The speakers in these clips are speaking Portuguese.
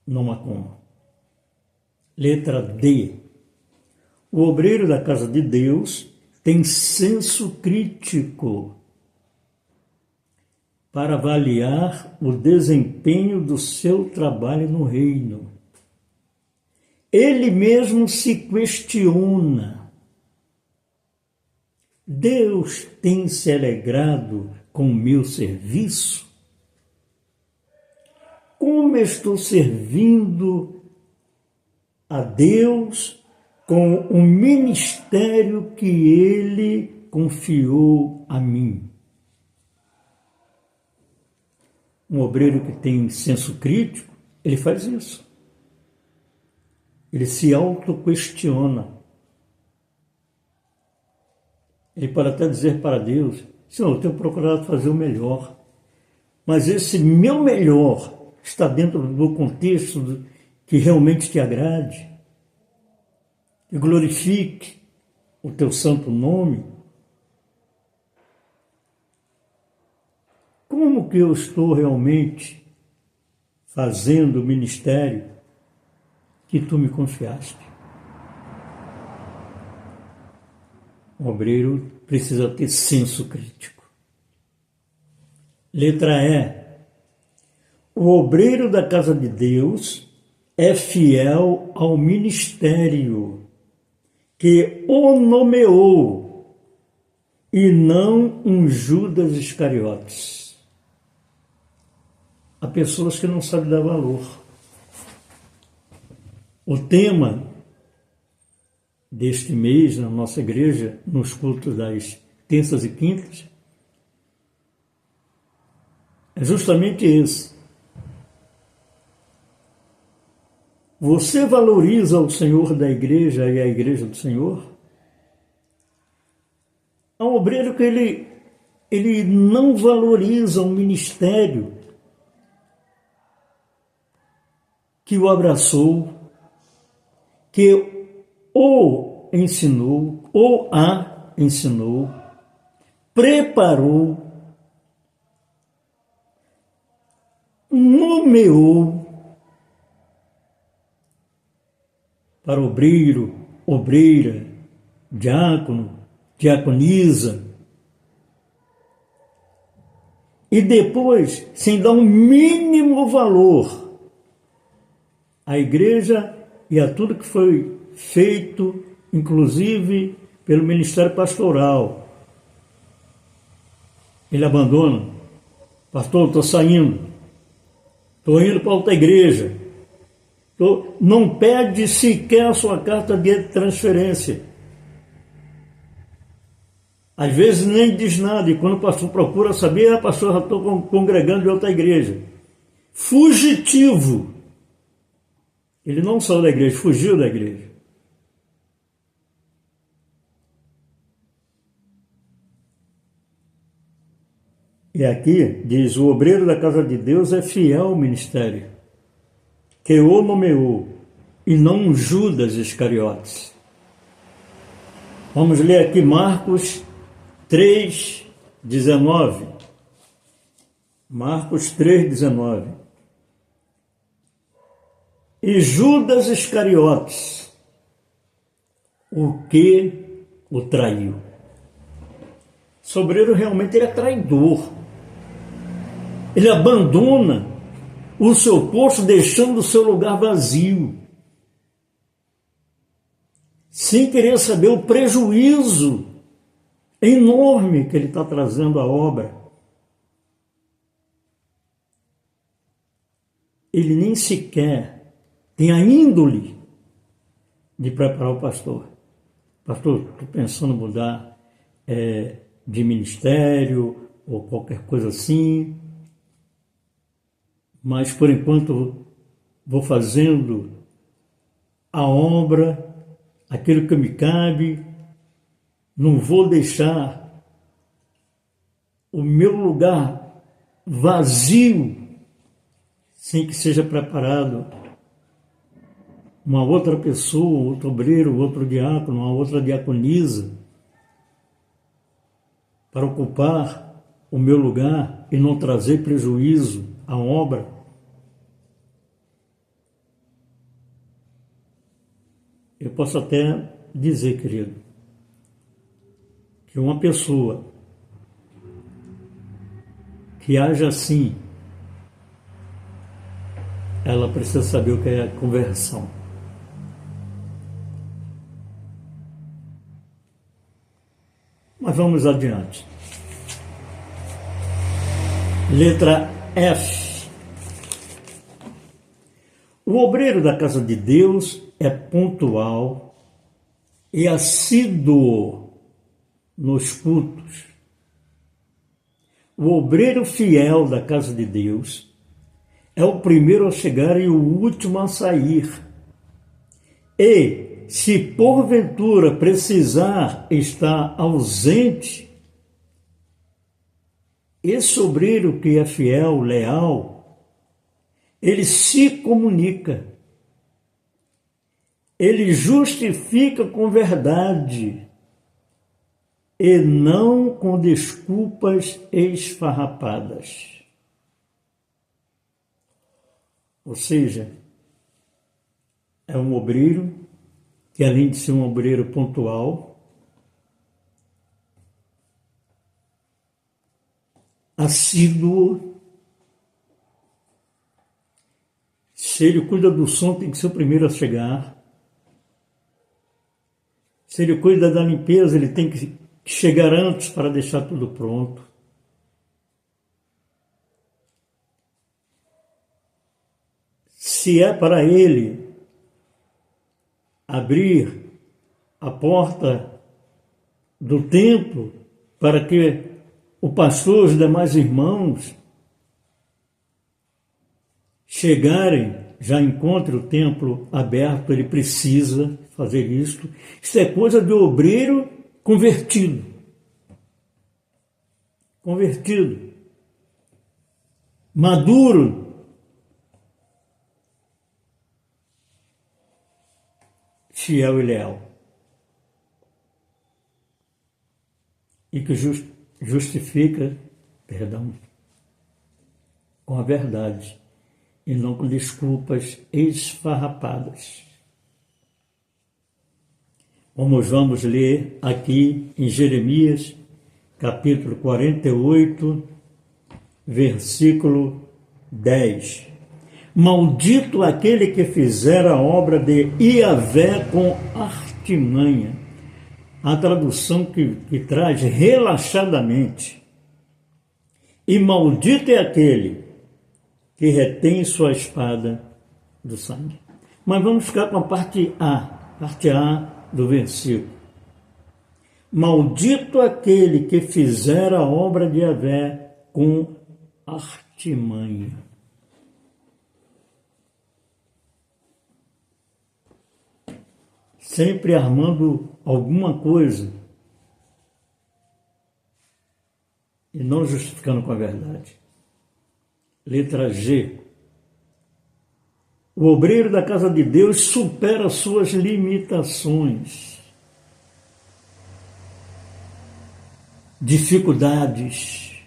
não há como. Letra D. O obreiro da casa de Deus tem senso crítico para avaliar o desempenho do seu trabalho no reino. Ele mesmo se questiona. Deus tem se alegrado com o meu serviço? Como estou servindo a Deus com o ministério que Ele confiou a mim? Um obreiro que tem senso crítico, ele faz isso. Ele se auto-questiona. Ele pode até dizer para Deus: Senhor, eu tenho procurado fazer o melhor, mas esse meu melhor está dentro do contexto que realmente te agrade, que glorifique o teu santo nome. Como que eu estou realmente fazendo o ministério que tu me confiaste? O obreiro precisa ter senso crítico. Letra E. O obreiro da casa de Deus é fiel ao ministério que o nomeou e não um Judas Iscariotes. Há pessoas que não sabem dar valor. O tema deste mês na nossa igreja, nos cultos das terças e quintas, é justamente esse. Você valoriza o Senhor da igreja e a igreja do Senhor? Há um obreiro que ele não valoriza o ministério que o abraçou, que o ensinou, ou a ensinou, preparou, nomeou para obreiro, obreira, diácono, diaconisa, e depois, sem dar um mínimo valor à igreja e a tudo que foi feito, inclusive pelo ministério pastoral. Ele abandona. Pastor, estou saindo. Estou indo para outra igreja. Não pede sequer a sua carta de transferência. Às vezes nem diz nada. E quando o pastor procura saber, pastor, já estou congregando em outra igreja. Fugitivo. Ele não saiu da igreja, fugiu da igreja. E aqui diz: o obreiro da casa de Deus é fiel ao ministério que o nomeou, e não Judas Iscariotes. Vamos ler aqui Marcos 3:19. Marcos 3:19. E Judas Iscariotes, o que o traiu. Esse obreiro realmente ele é traidor. Ele abandona o seu posto, deixando o seu lugar vazio, sem querer saber o prejuízo enorme que ele está trazendo à obra. Ele nem sequer tem a índole de preparar o pastor. Pastor, estou pensando em mudar de ministério ou qualquer coisa assim, mas por enquanto vou fazendo a obra, aquilo que me cabe, não vou deixar o meu lugar vazio sem que seja preparado uma outra pessoa, outro obreiro, outro diácono, uma outra diaconisa para ocupar o meu lugar e não trazer prejuízo à obra. Eu posso até dizer, querido, que uma pessoa que age assim, ela precisa saber o que é conversão. Mas vamos adiante. Letra F. O obreiro da casa de Deus é pontual e assíduo nos cultos. O obreiro fiel da casa de Deus é o primeiro a chegar e o último a sair. E, se porventura precisar estar ausente, esse obreiro que é fiel, leal, ele se comunica, ele justifica com verdade e não com desculpas esfarrapadas. Ou seja, é um obreiro que, além de ser um obreiro pontual, assíduo. Se ele cuida do som, tem que ser o primeiro a chegar. Se ele cuida da limpeza, ele tem que chegar antes para deixar tudo pronto. Se é para ele abrir a porta do templo para que o pastor e os demais irmãos chegarem, já encontrem o templo aberto, ele precisa fazer isto. Isso é coisa de obreiro convertido. Convertido. Maduro. Fiel e leal. E que justifica, com a verdade e não com desculpas esfarrapadas. Como vamos ler aqui em Jeremias, capítulo 48, versículo 10. Maldito aquele que fizer a obra de Iavé com artimanha. A tradução que traz relaxadamente. E maldito é aquele que retém sua espada do sangue. Mas vamos ficar com a parte A do versículo. Maldito aquele que fizer a obra de Iavé com artimanha. Sempre armando alguma coisa e não justificando com a verdade. Letra G. O obreiro da casa de Deus supera suas limitações, dificuldades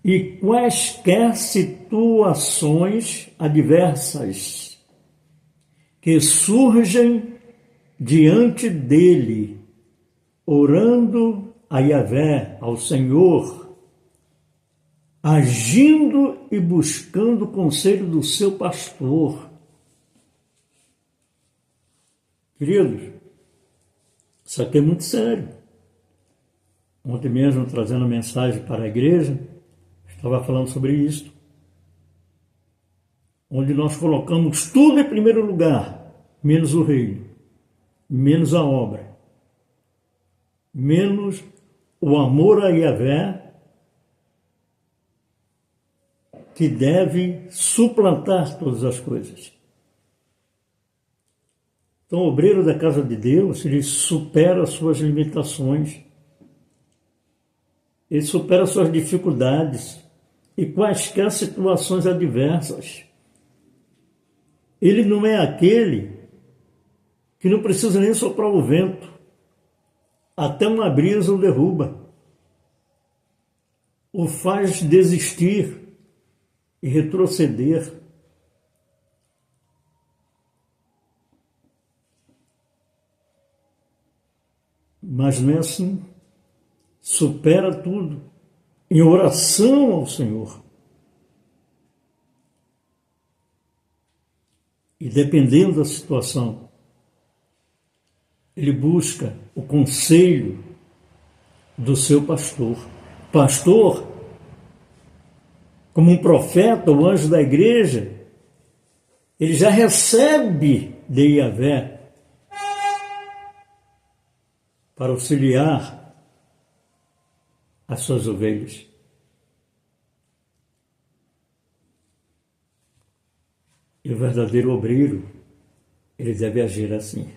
e quaisquer situações adversas que surgem diante dele, orando a Iavé, ao Senhor, agindo e buscando o conselho do seu pastor. Queridos, isso aqui é muito sério. Ontem mesmo, trazendo mensagem para a igreja, estava falando sobre isso. Onde nós colocamos tudo em primeiro lugar, menos o reino, menos a obra, menos o amor a Iavé, que deve suplantar todas as coisas. Então, o obreiro da casa de Deus, ele supera suas limitações, ele supera suas dificuldades e quaisquer situações adversas. Ele não é aquele que não precisa nem soprar o vento, até uma brisa o derruba, o faz desistir e retroceder. Mas não é assim. Supera tudo em oração ao Senhor. E dependendo da situação, ele busca o conselho do seu pastor. Pastor, como um profeta, o anjo da igreja, ele já recebe de Yahvé para auxiliar as suas ovelhas. E o verdadeiro obreiro, ele deve agir assim.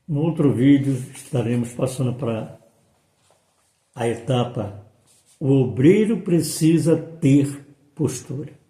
No outro vídeo estaremos passando para a etapa: o obreiro precisa ter postura.